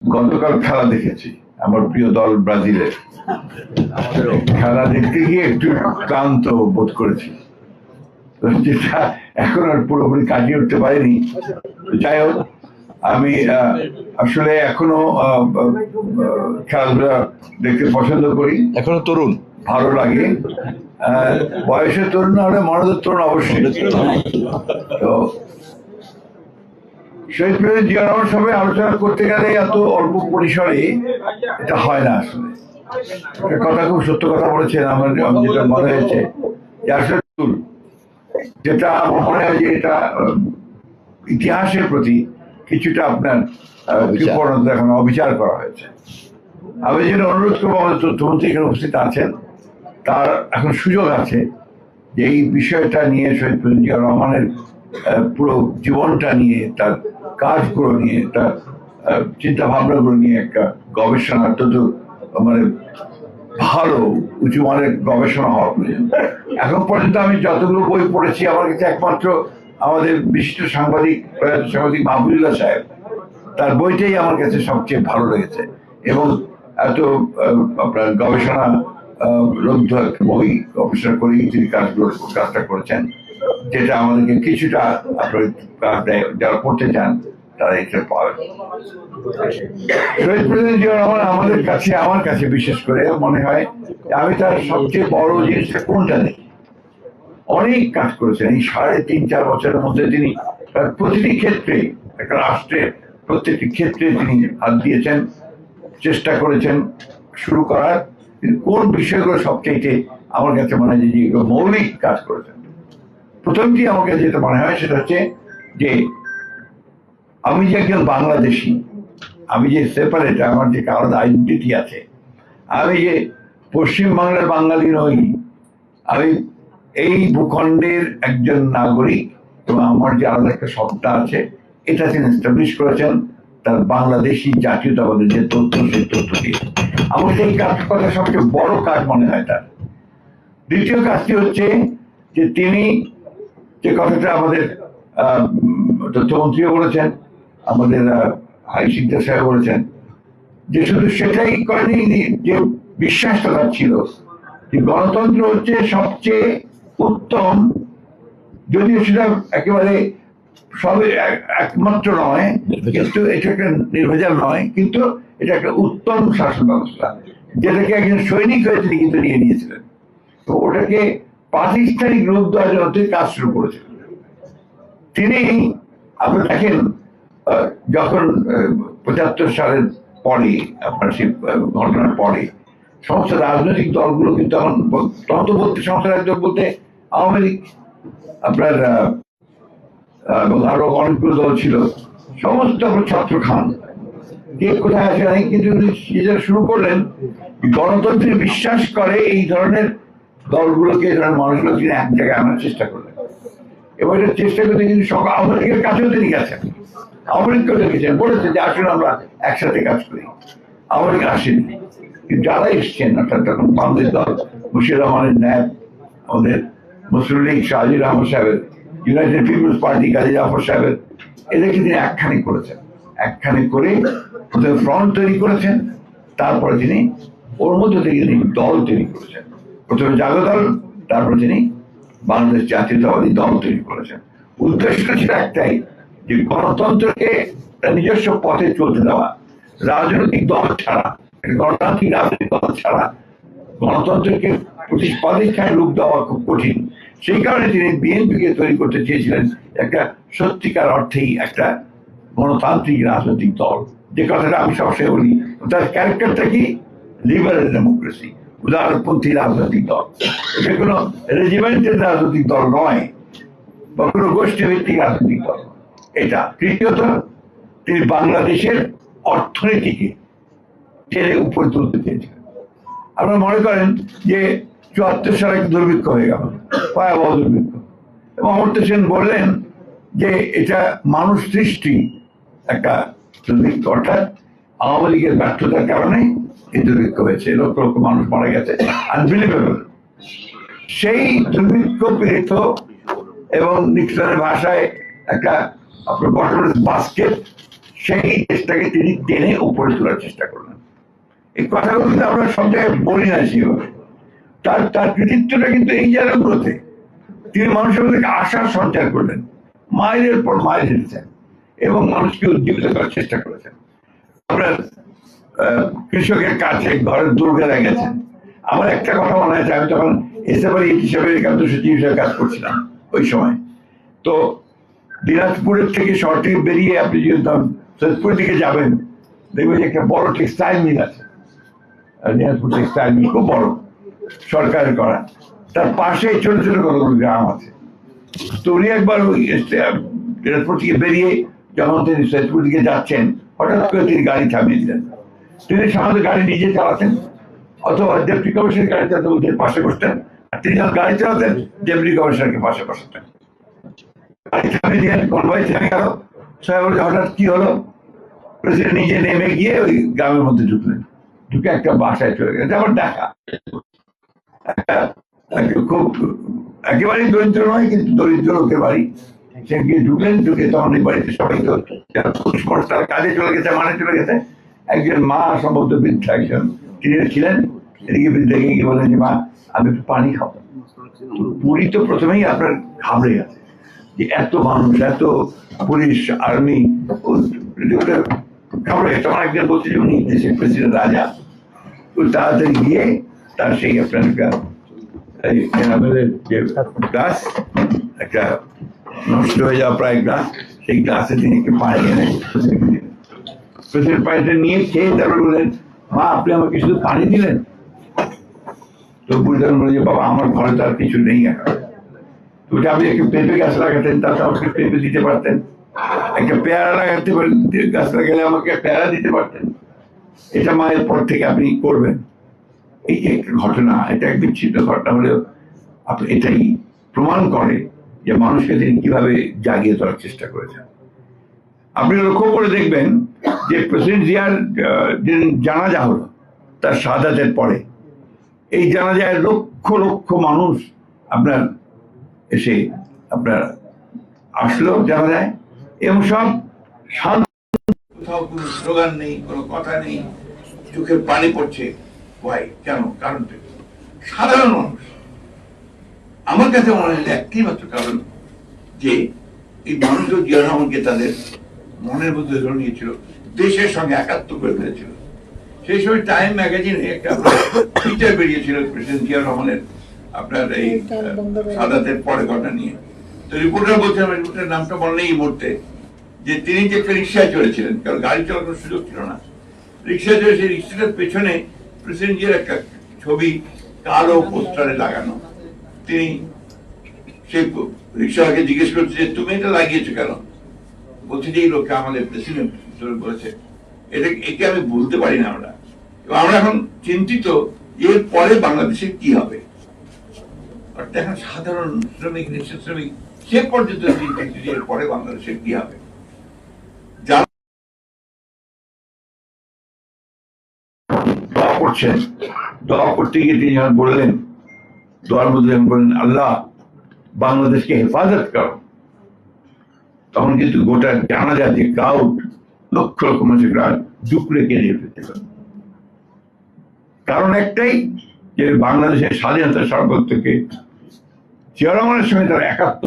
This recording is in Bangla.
গতকাল খেলা দেখেছি, আমার প্রিয় দল ব্রাজিলের খেলা দেখতে গিয়ে একটু ক্লান্ত বোধ করেছি, যেটা এখন আর পুরোপুরি কাটিয়ে উঠতে পারিনি। যাই হোক, আমি আসলে এখনো খেলাধুলা দেখতে পছন্দ করি, এখনো তরুণ, ভালো লাগে। বয়সের তরুণ না হলে মনের তরুণ অবশ্যই। তো শহীদ প্রেসিডেন্ট জিয়া রহমানের সঙ্গে আলোচনা করতে গেলে এত অল্প পরিসরে এটা হয় না। আসলে কথা খুব সত্য কথা বলেছেন। আমার যেটা মনে হয়েছে যে আসলে যেটা আমার মনে হয় যে এটা ইতিহাসের প্রতি কিছুটা আপনার এখন অবিচার করা হয়েছে। আমি যেটা অনুরোধ করবো, আমাদের তথ্যমন্ত্রী এখানে উপস্থিত আছেন, তার এখন সুযোগ আছে যে এই বিষয়টা নিয়ে শহীদ প্রেসিডেন্ট জিয়া রহমানের পুরো জীবনটা নিয়ে, তার কাজগুলো নিয়ে, তার চিন্তা ভাবনাগুলো নিয়ে একটা গবেষণা, অত্যন্ত মানে ভালো উঁচু মানের গবেষণা হওয়া প্রয়োজন। এখন পর্যন্ত আমি যতগুলো বই পড়েছি, আমার কাছে একমাত্র আমাদের বিশিষ্ট সাংবাদিক মাহবুবুল্লাহ সাহেব, তার বইটাই আমার কাছে সবচেয়ে ভালো লেগেছে। এবং এত আপনার গবেষণা লব্ধ একটা বই গবেষণা করেই তিনি কাজটা করেছেন, যেটা আমাদেরকে কিছুটা আপনার যারা পড়তে চান তারা এটা পাবেন। শহীদ প্রেসিডেন্ট জিয়া রহমান আমাদের কাছে, আমার কাছে বিশেষ করে মনে হয় আমি তার সবচেয়ে বড় জিনিসটা কোনটা দেখি, অনেক কাজ করেছেন এই 3.5-4 বছরের মধ্যে। তিনি প্রতিটি ক্ষেত্রে, একটা রাষ্ট্রের প্রত্যেকটি ক্ষেত্রে তিনি হাত দিয়েছেন, চেষ্টা করেছেন শুরু করার। কোন বিষয়গুলো সবচেয়ে আমার কাছে মনে হয় যে মৌলিক কাজ করেছেন, প্রথমটি আমার কাছে যেটা মনে হয় সেটা হচ্ছে যে আমি যে একজন বাংলাদেশি, আমি যে সেপারেট, আমার যে আলাদা আইডেন্টিটি আছে, আমি যে পশ্চিমবাংলার বাঙালি নই, আমি এই ভূখণ্ডের একজন নাগরিক এবং আমার যে আলাদা একটা সত্তা আছে, এটা তিনি এস্টাবলিশ করেছেন তার বাংলাদেশি জাতীয়তাবাদের যে তথ্য, সেই তথ্য দিয়ে। আমার সেই কাজটা সবচেয়ে বড় কাজ মনে হয় তার। দ্বিতীয় কাজটি হচ্ছে যে তিনি যে কথাটা আমাদের তথ্যমন্ত্রীও বলেছেন, আমাদের হাই সিদ্ধার সাহেব বলেছেন, যে শুধু সেটাই করেনি, যে বিশ্বাসটা তার ছিল যে গণতন্ত্র হচ্ছে সবচেয়ে উত্তম, যদিও সেটা একেবারে সবে একমাত্র নয়, কিন্তু এটা একটা নির্ভেজাল নয়, কিন্তু এটা একটা উত্তম শাসন ব্যবস্থা, যেটাকে একজন সৈনিক হয়ে তিনি কিন্তু নিয়ে নিয়েছিলেন। তো ওটাকে প্রাতিষ্ঠানিক রূপ দেওয়ার জন্য তিনি কাজ শুরু করেছিলেন। তিনি, আপনি দেখেন, যখন 75 সালের পরে, আপনার সেই ঘটনার পরে সমস্ত রাজনৈতিক দলগুলো কিন্তু এখন তন্ত্রবর্তী সংস্থার একদল বলতে আওয়ামী লীগ, আপনার আরো অনেকগুলো দল ছিল, সমস্ত ছাত্র খান, কে কোথায় আছে নাই, কিন্তু শুরু করলেন গণতন্ত্রে বিশ্বাস করে এই ধরনের দলগুলোকে, এই ধরনের মানুষগুলো তিনি এক জায়গায় আনার চেষ্টা করলেন। এবং এটা চেষ্টা করতে কিন্তু সকল আওয়ামী লীগের কাছেও তিনি গেছেন, আওয়ামী লীগকেও দেখেছেন, বলেছেন যে আসলে আমরা একসাথে কাজ করি। আওয়ামী লীগ আসেনি, কিন্তু যারা এসছেন, অর্থাৎ তখন বাংলাদেশ দল, মুশিউর রহমানের ন্যাপ, আমাদের মুসলিম লীগ শাহজির রহমান সাহেবের, United people's party Kazi Zafar সাহেবের, এদেরকে তিনি একখানি করেছেন। একখানি করে প্রথমে ফ্রন্ট তৈরি করেছেন, তারপরে তিনি ওর মধ্যে থেকে তিনি দল তৈরি করেছেন। প্রথমে জাতীয় দল, তারপরে তিনি বাংলাদেশ জাতীয়তাবাদী দল তৈরি করেছেন। উদ্দেশ্য ছিল একটাই, যে গণতন্ত্রকে নিজস্ব পথে চলতে দেওয়া, রাজনৈতিক দল ছাড়া, গণতান্ত্রিক রাজনৈতিক দল ছাড়া গণতন্ত্রকে প্রাতিষ্ঠানিক রূপ দেওয়া খুব কঠিন। সেই কারণে তিনি বিএনপিকে তৈরি করতে চেয়েছিলেন একটা সত্যিকার অর্থেই একটা গণতান্ত্রিক রাজনৈতিক দল, যে কথাটা আমি সবসময় বলি। তার ক্যারেক্টারটা কি? লিবারেল ডেমোক্রেসি, উদারপন্থী রাজনৈতিক দল। এটা কোনো রেজিমেন্টের রাজনৈতিক দল নয়, বা কোনো গোষ্ঠী ভিত্তিক রাজনৈতিক দল এটা। তৃতীয়ত, তিনি বাংলাদেশের অর্থনীতিকে টেনে উপরে তুলতে চেয়েছিলেন। আপনারা মনে করেন যে 74 সালে একটা দুর্ভিক্ষ হয়ে গেল, ভয়াবহ দুর্ভিক্ষ, এবং অমর্ত্য সেন বললেন যে এটা মানুষ সৃষ্টি একটা দুর্ভিক্ষ, অর্থাৎ আওয়ামী লীগের ব্যর্থতার কারণে এই দুর্ভিক্ষ হয়েছে, লক্ষ লক্ষ মানুষ মারা গেছে, আনবিলিভেবল। সেই দুর্ভিক্ষ পীড়িত এবং নিক্সনের ভাষায় একটা আপনার বটলের বাস্কেট, সেই দেশটাকে তিনি টেনে উপরে তোলার চেষ্টা করলেন। এই কথাগুলো কিন্তু আমরা সব জায়গায় বলি না সেভাবে। তার তার কৃতিত্বটা কিন্তু এই জায়গাগুলোতে তিনি মানুষের মধ্যে আশার সঞ্চার করলেন, মাইলের পর মাইল হেঁটেছেন এবং মানুষকে উজ্জীবিত করার চেষ্টা করেছেন। আপনার কৃষকের কাছে ঘরের দুর্গা গেছেন। আমার একটা কথা মনে আছে, আমি তখন এসএফআই হিসাবে একান্ত সচিব হিসেবে কাজ করছিলাম ওই সময়। তো দিনাজপুরের থেকে শহর থেকে বেরিয়ে আপনি যদি সৈয়দপুরের দিকে যাবেন, দেখবেন যে একটা বড় টেক্সটাইল মিল আছে, দিনাজপুর টেক্সটাইল মিল খুব বড়, সরকারের করা। তার পাশে ছোট ছোট কতগুলো গ্রাম আছে। তো উনি একবার দিনাজপুর থেকে বেরিয়ে যখন তিনি সৈয়দপুর দিকে যাচ্ছেন, হঠাৎ করে তিনি গাড়ি থামিয়ে দিলেন। তিনি সাধারণত গাড়ি নিজে চালাতেন, অথবা ডেপুটি কমিশনার গাড়ি চালাতে ওদের পাশে বসতেন, আর তিনি যখন গাড়ি চালাতেন ডেপুটি কমিশনারকে পাশে বসাতেন। গাড়ি থামিয়ে দিলেন, কনভয় থেমে গেল। সবাই বলছে হঠাৎ কি হলো? প্রেসিডেন্ট নিজে নেমে গিয়ে ওই গ্রামের মধ্যে ঢুকলেন, ঢুকে একটা বাসায় চলে গেলেন। আমার দেখা খুব একেবারেই দরিদ্র নয়, কিন্তু দরিদ্র হতে পারি। সে গিয়ে ঢুকলেন, ঢুকে তখন এই বাড়িতে সবাই তো পুরুষ মানুষ তার কাজে চলে গেছে, মানে চলে গেছে। একজন মা, সম্ভবত বৃদ্ধা একজন তিনি ছিলেন, এদিকে বৃদ্ধাকে গিয়ে বলেন যে মা আমি একটু পানি খাবো। পুরী তো প্রথমেই আপনার ঘাবড়ে গেছে যে এত মানুষ, এত পুলিশ, আর্মি, ঘাবড়ে গেছে। তখন একজন বলছে যে উনি দেশের প্রেসিডেন্ট, রাজা। তো তাড়াতাড়ি গিয়ে তার সেই আপনার যে গ্লাস, একটা নষ্ট হয়ে যাওয়া প্রায় গ্লাস, সেই গ্লাসে তিনি একটু পানি এনে প্রেসিডেন্ট পানিটা নিয়ে খেয়ে তারপর বললেন মা আপনি আমাকে শুধু পানি দিলেন? তো বুঝতে বলে যে বাবা আমার ঘরে তো আর কিছু নেই এখন। তো আপনি একটা পেঁপে গাছ লাগাতেন, তাতে আমাকে পেঁপে দিতে পারতেন। একটা পেয়ারা লাগাতে পারেন, গাছ লাগালে আমাকে পেয়ারা দিতে পারতেন। এটা মায়ের পর থেকে আপনি করবেন। এই যে একটা ঘটনা, এটা এক বিচ্ছিন্ন ঘটনা হলেও আপনি এটাই প্রমাণ করে যে মানুষকে তিনি কিভাবে জাগিয়ে তোলার চেষ্টা করেছেন। আপনি লক্ষ্য করে দেখবেন যে প্রেসিডেন্ট জিয়ার জানাজা হলো তার শাহাদাতের পরে, এই জানাজায় লক্ষ লক্ষ মানুষ আপনার এসে আপনার আসলো জানাজায়, এবং সব শান্ত, কোথাও কোনো স্লোগান নেই, কোনো কথা নেই, চোখের পানি পড়ছে। ভাই কেন? কারণ সাধারণ মানুষ। আমার কাছে মনে হয় একটি মাত্র কারণ যে এই মানুষগুলো জিয়া রহমানকে তাদের মনের মধ্যে ধরে নিয়েছিল, দেশের সঙ্গে একাত্ম করে ফেলেছিল। সেই সময় টাইম ম্যাগাজিনে একটা ফিচার বেরিয়েছিল প্রেসিডেন্ট জিয়া রহমানের আপনার এই সাদাতের পরে ঘটনা নিয়ে। তো রিপোর্টার বলছে, আমার রিপোর্টার নামটা মনে নেই এই মুহূর্তে, যে তিনি যে একটা রিক্সায় চলেছিলেন, কারণ গাড়ি চালানোর সুযোগ ছিল না, রিক্সায় চলে, সেই রিক্সাটার পেছনে প্রেসিডেন্ট জিয়ার একটা ছবি কালো পোস্টারে লাগানো। তিনি সেই রিক্সাওয়ালাকে জিজ্ঞেস করছে যে তুমি এটা লাগিয়েছো কেন? বলছে যে এই লোককে আমাদের প্রেসিডেন্ট বলেছে। একে আমি বলতে পারি না আমরা, এবং আমরা এখন চিন্তিত এর পরে বাংলাদেশের কি হবে। এখন সাধারণ শ্রমিক, দেশের শ্রমিক, সে পর্যন্ত চিন্তিত যে এর পরে বাংলাদেশের কি হবে। দোয়া করছেন, দোয়া করতে গিয়ে তিনি যখন বললেন, দোয়ার মধ্যে যখন বললেন আল্লাহ বাংলাদেশকে হেফাজত করো, তখন কিন্তু গোটা জানাজা যে ক্রাউড, লক্ষ লক্ষ মানুষের ক্রাউড ডুকরে কেঁদে ফেলতে পারে। কারণ একটাই, যে বাংলাদেশের স্বাধীনতা সর্বত্র থেকে জিয়া রহমানের সঙ্গে তারা একাত্ম